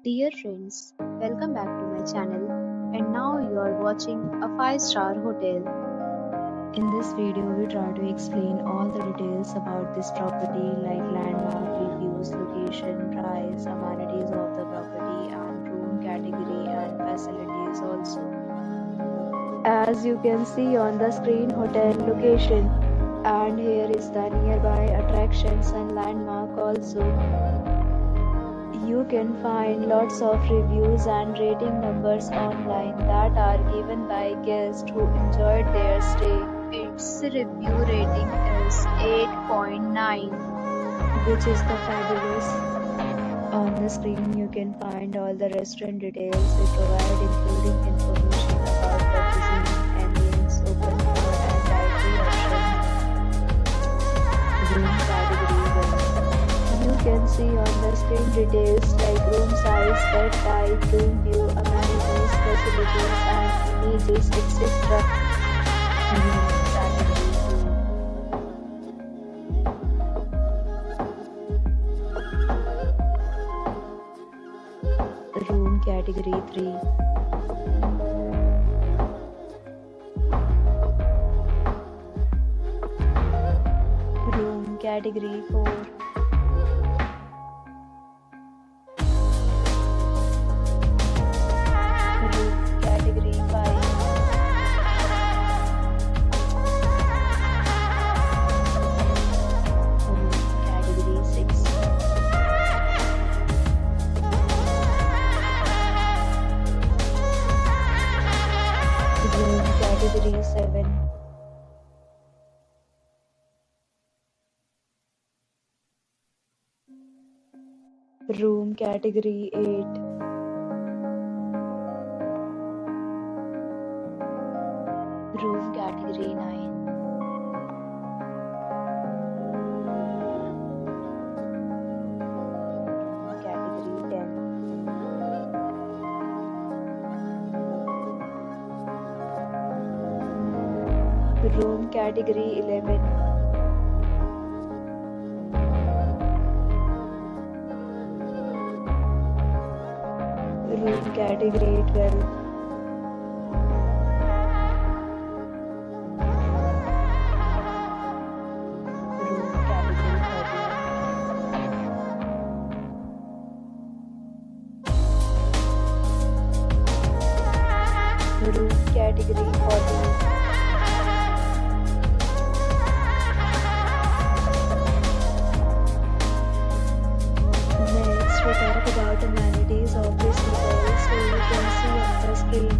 Dear friends, welcome back to my channel, and now you are watching a 5-star hotel. In this video, we try to explain all the details about this property like landmark, reviews, location, price, amenities of the property and room category and facilities also. As you can see on the screen, hotel location, and here is the nearby attractions and landmark also. You can find lots of reviews and rating numbers online that are given by guests who enjoyed their stay. Its review rating is 8.9, which is the fabulous. On the screen you can find all the restaurant details we provide, including information about the cuisine, ambience, open floor and dietary options. Room category 1. You can see on the screen details like room size, bed type, room view, amenities, facilities and images, etc. Room category 3. Room category 4. Room category 5. Room category 6. Room category 7. Room category 8. Room category 9. Room category 10. Room category 11. Room category 12. Room category 13. Room category 14. Next, we talk about amenities of this hotel. So you can see on the screen,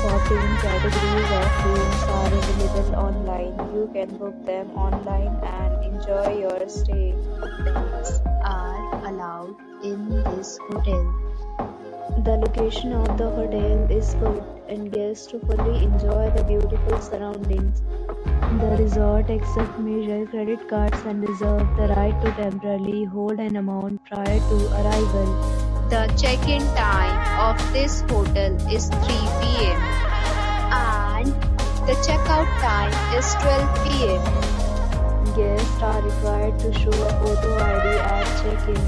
14 categories of rooms are available online. You can book them online and enjoy your stay. Pets are allowed in this hotel. The location of the hotel is good and guests to fully enjoy the beautiful surroundings. The resort accepts major credit cards and reserves the right to temporarily hold an amount prior to arrival. The check-in time of this hotel is 3 p.m. and the check-out time is 12 p.m. Guests are required to show a photo ID at check-in.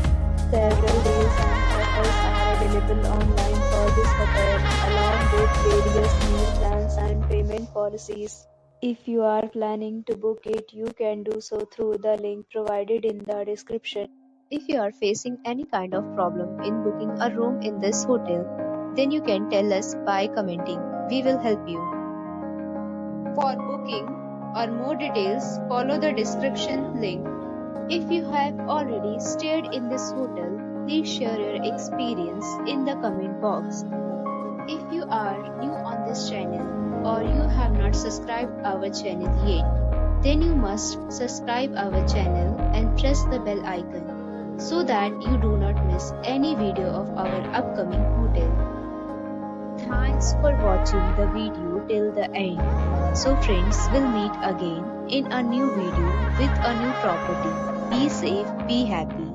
Several deals and offers are available online for this hotel, along with various meal plans and payment policies. If you are planning to book it, you can do so through the link provided in the description. If you are facing any kind of problem in booking a room in this hotel, then you can tell us by commenting. We will help you. For booking or more details, follow the description link. If you have already stayed in this hotel, please share your experience in the comment box. If you are new on this channel or you have not subscribed our channel yet, then you must subscribe our channel and press the bell icon so that you do not miss any video of our upcoming hotel. Thanks for watching the video till the end. So friends, we'll meet again in a new video with a new property. Be safe, be happy.